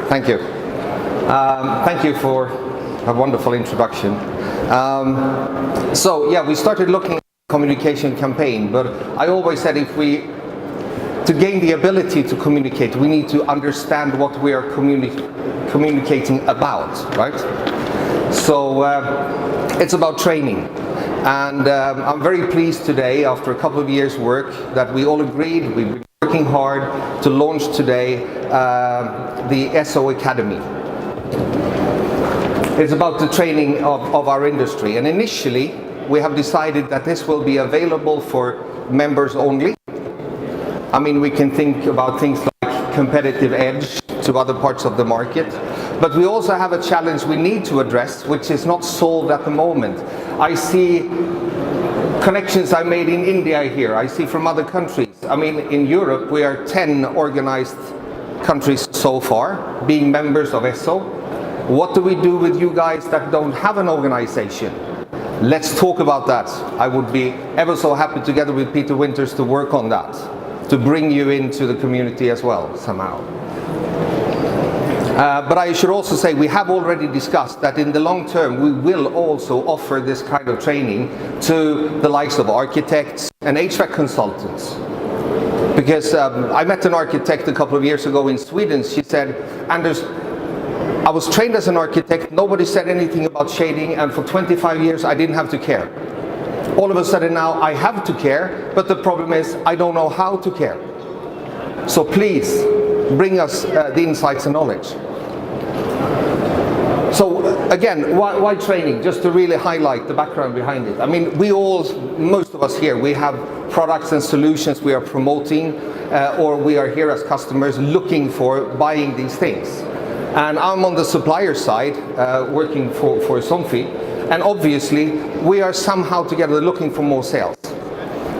Thank you. Thank you for a wonderful introduction. So yeah, we started looking at communication campaign, but I always said to gain the ability to communicate, we need to understand what we are communicating about, right? So it's about training. And I'm very pleased today, after a couple of years' work, that we all agreed, we've been working hard to launch today the Esso Academy. It's about the training of our industry. And initially, we have decided that this will be available for members only. I mean, we can think about things like competitive edge to other parts of the market. But we also have a challenge we need to address, which is not solved at the moment. I see connections I made in India here. I see from other countries. I mean, in Europe, we are 10 organized countries so far, being members of Esso. What do we do with you guys that don't have an organization? Let's talk about that. I would be ever so happy together with Peter Winters to work on that, to bring you into the community as well, somehow. But I should also say we have already discussed that in the long term we will also offer this kind of training to the likes of architects and HVAC consultants. Because I met an architect a couple of years ago in Sweden. She said, Anders, I was trained as an architect, nobody said anything about shading, and for 25 years I didn't have to care. All of a sudden now I have to care, but the problem is I don't know how to care. So please bring us the insights and knowledge. So again, why training? Just to really highlight the background behind it. I mean, most of us here, we have products and solutions we are promoting, or we are here as customers looking for buying these things. And I'm on the supplier side, working for Somfy, and obviously we are somehow together looking for more sales.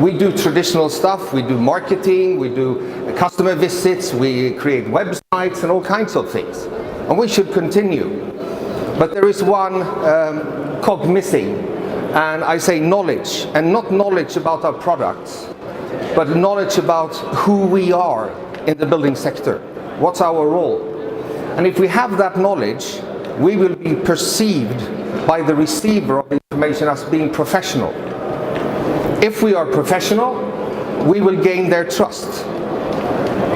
We do traditional stuff, we do marketing, we do customer visits, we create websites and all kinds of things. And we should continue. But there is one cog missing, and I say knowledge, and not knowledge about our products, but knowledge about who we are in the building sector. What's our role? And if we have that knowledge, we will be perceived by the receiver of information as being professional. If we are professional, we will gain their trust.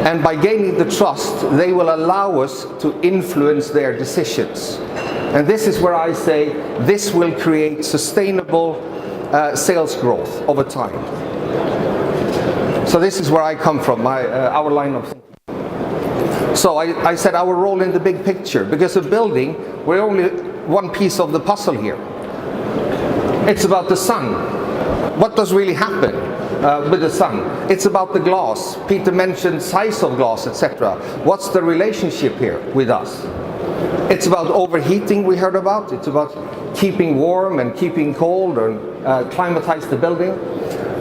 And by gaining the trust, they will allow us to influence their decisions. And this is where I say this will create sustainable sales growth over time. So this is where I come from, our line of thinking. So I said our role in the big picture, because a building, we're only one piece of the puzzle here. It's about the sun. What does really happen with the sun? It's about the glass. Peter mentioned size of glass, etc. What's the relationship here with us? It's about overheating, we heard about. It's about keeping warm and keeping cold, and climatize the building.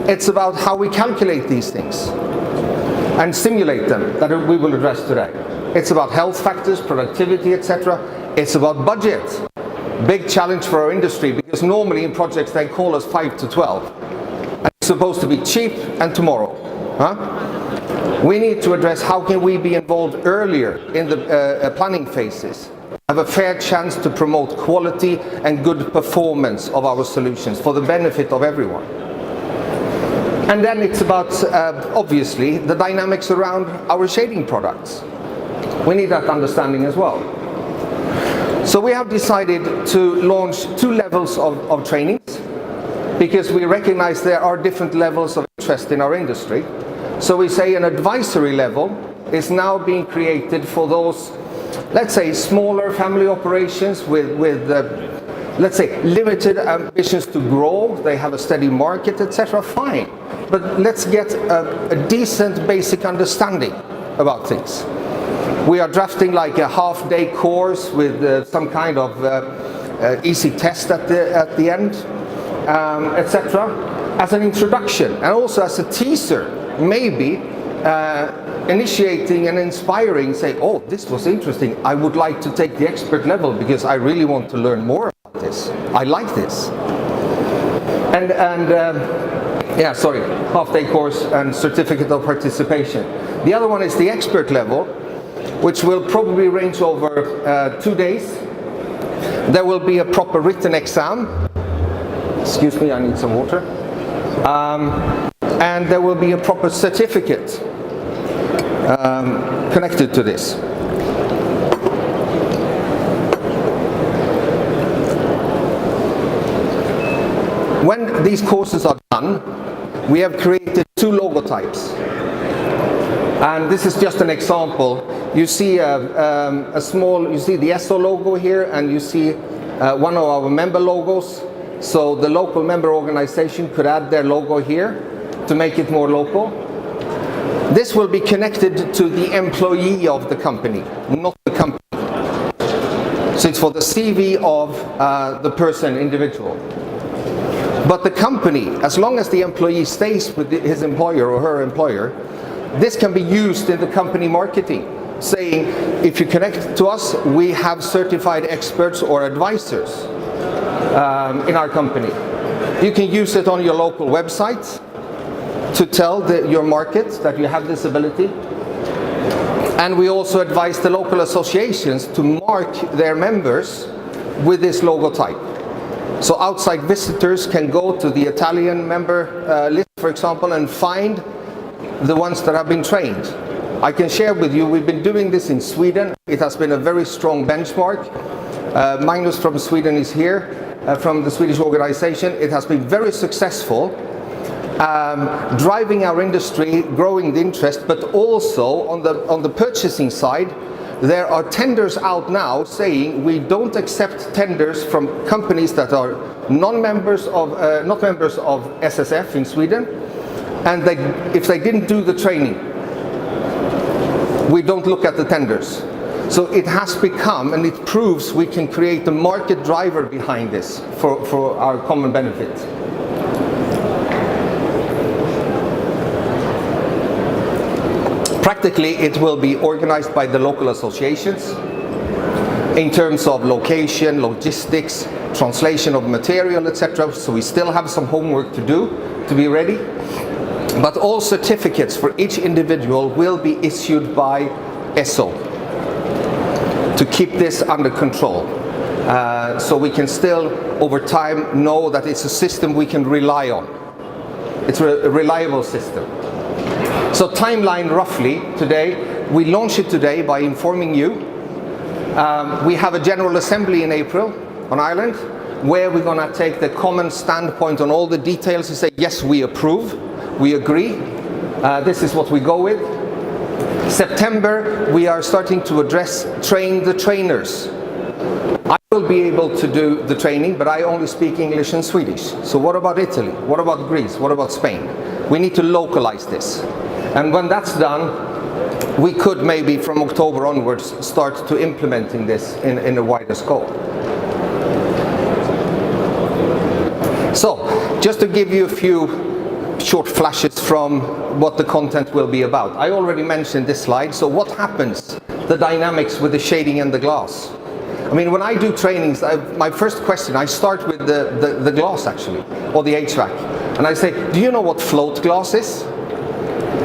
It's about how we calculate these things and simulate them, that we will address today. It's about health factors, productivity, etc. It's about budget. Big challenge for our industry, because normally in projects they call us 5 to 12. And it's supposed to be cheap and tomorrow. We need to address how can we be involved earlier in the planning phases, have a fair chance to promote quality and good performance of our solutions for the benefit of everyone. And then it's about, obviously, the dynamics around our shading products. We need that understanding as well. So we have decided to launch 2 levels of trainings, because we recognize there are different levels of interest in our industry. So we say an advisory level is now being created for those, let's say, smaller family operations with let's say, limited ambitions to grow. They have a steady market, etc. Fine. But let's get a decent basic understanding about things. We are drafting like a half-day course with some kind of easy test at the end, etc. As an introduction, and also as a teaser, maybe initiating and inspiring, say, oh, this was interesting, I would like to take the expert level because I really want to learn more about this. I like this. Yeah, sorry, half-day course and certificate of participation. The other one is the expert level, which will probably range over 2 days. There will be a proper written exam. Excuse me, I need some water. And there will be a proper certificate connected to this. When these courses are done, we have created 2 logotypes. And this is just an example. You see you see the ESSO logo here, and you see one of our member logos. So the local member organization could add their logo here to make it more local. This will be connected to the employee of the company, not the company. So it's for the CV of the person, individual. But the company, as long as the employee stays with his employer or her employer, this can be used in the company marketing, saying, if you connect to us, we have certified experts or advisors in our company. You can use it on your local website to tell your market that you have this ability. And we also advise the local associations to mark their members with this logotype. So outside visitors can go to the Italian member list, for example, and find the ones that have been trained. I can share with you, we've been doing this in Sweden. It has been a very strong benchmark. Magnus from Sweden is here, from the Swedish organization. It has been very successful, driving our industry, growing the interest, but also on the purchasing side, there are tenders out now saying we don't accept tenders from companies that are not members of SSF in Sweden, and if they didn't do the training, we don't look at the tenders. So it has become, and it proves we can create a market driver behind this for our common benefit. Practically, it will be organized by the local associations in terms of location, logistics, translation of material, etc. So we still have some homework to do to be ready. But all certificates for each individual will be issued by ESSO to keep this under control. So we can still, over time, know that it's a system we can rely on. It's a reliable system. So timeline roughly today, we launch it today by informing you. We have a General Assembly in April on Ireland, where we're going to take the common standpoint on all the details and say, yes, we approve, we agree, this is what we go with. September, we are starting to train the trainers. I will be able to do the training, but I only speak English and Swedish. So what about Italy? What about Greece? What about Spain? We need to localize this. And when that's done, we could maybe from October onwards start to implementing this in a wider scope. So, just to give you a few short flashes from what the content will be about. I already mentioned this slide. So what happens, the dynamics with the shading and the glass? I mean, when I do trainings, my first question, I start with the glass actually, or the HVAC. And I say, do you know what float glass is?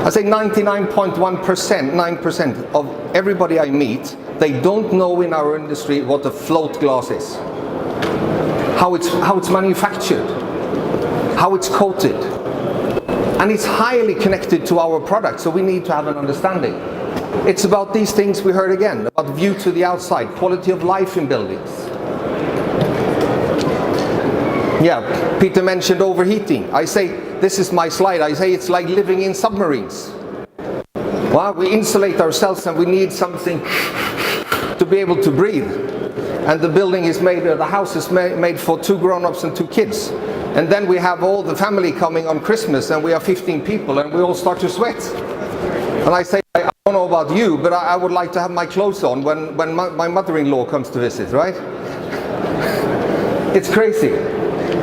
I say 99.1%, 9% of everybody I meet, they don't know in our industry what a float glass is. How it's manufactured, how it's coated. And it's highly connected to our product, so we need to have an understanding. It's about these things we heard again, about view to the outside, quality of life in buildings. Yeah, Peter mentioned overheating. I say, this is my slide, I say it's like living in submarines. Well, we insulate ourselves and we need something to be able to breathe. And the building is made, the house is made for 2 grown-ups and 2 kids. And then we have all the family coming on Christmas and we are 15 people and we all start to sweat. And I say, I don't know about you, but I would like to have my clothes on when my mother-in-law comes to visit, right? It's crazy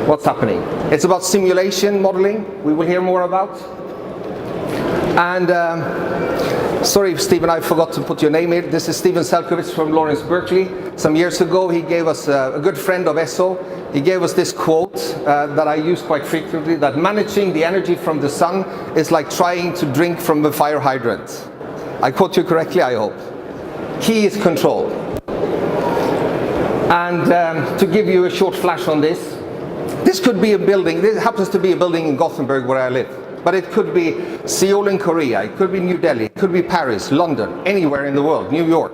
what's happening. It's about simulation modeling, we will hear more about. And sorry, Stephen, I forgot to put your name here. This is Stephen Selkowitz from Lawrence Berkeley. Some years ago, he gave us, a good friend of ESSO, he gave us this quote that I use quite frequently, that managing the energy from the sun is like trying to drink from a fire hydrant. I quote you correctly, I hope. key is control. And to give you a short flash on this, this could be a building, this happens to be a building in Gothenburg where I live, but it could be Seoul in Korea, it could be New Delhi, it could be Paris, London, anywhere in the world, New York.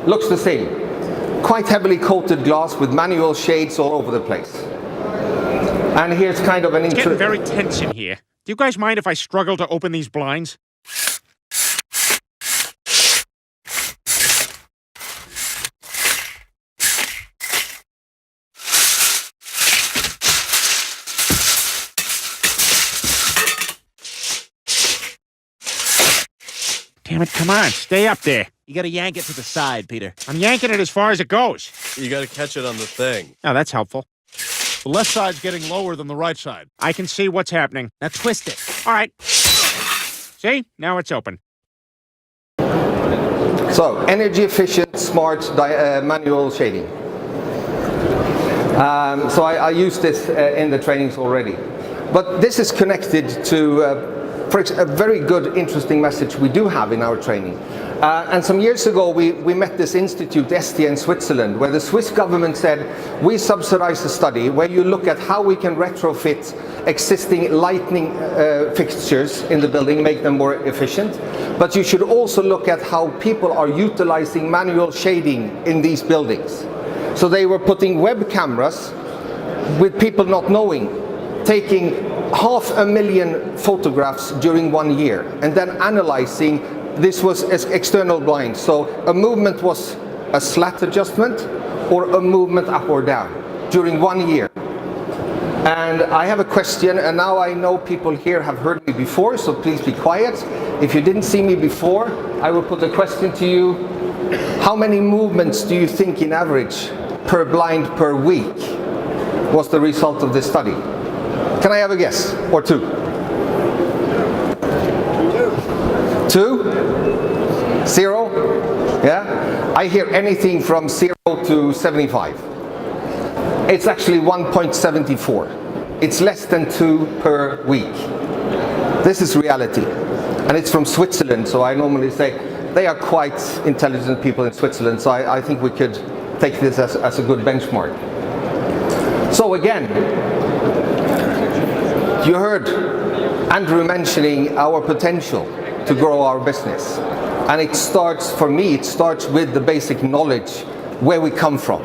Looks the same. Quite heavily coated glass with manual shades all over the place. And here's kind of an It's getting very tense in here. Do you guys mind if I struggle to open these blinds? Damn it, come on, stay up there. You gotta yank it to the side, Peter. I'm yanking it as far as it goes. You gotta catch it on the thing. Oh, that's helpful. The left side's getting lower than the right side. I can see what's happening. Now twist it. All right. See? Now it's open. So, energy efficient, smart manual shading. So I used this in the trainings already. But this is connected to a very good, interesting message we do have in our training. And some years ago, we met this institute, ST in Switzerland, where the Swiss government said, we subsidize a study where you look at how we can retrofit existing lighting fixtures in the building, make them more efficient. But you should also look at how people are utilizing manual shading in these buildings. So they were putting web cameras with people not knowing, taking 500,000 photographs during 1 year, and then analyzing. This was external blind, so a movement was a slat adjustment or a movement up or down during 1 year. And I have a question, and now I know people here have heard me before, so please be quiet. If you didn't see me before, I will put a question to you. How many movements do you think in average per blind per week was the result of this study? Can I have a guess? Or two? Two? Zero? Yeah? I hear anything from 0 to 75. It's actually 1.74. It's less than 2 per week. This is reality. And it's from Switzerland, so I normally say they are quite intelligent people in Switzerland, so I think we could take this as a good benchmark. So again, you heard Andrew mentioning our potential to grow our business. And it starts, for me, it starts with the basic knowledge where we come from,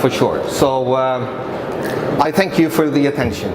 for sure. So I thank you for the attention.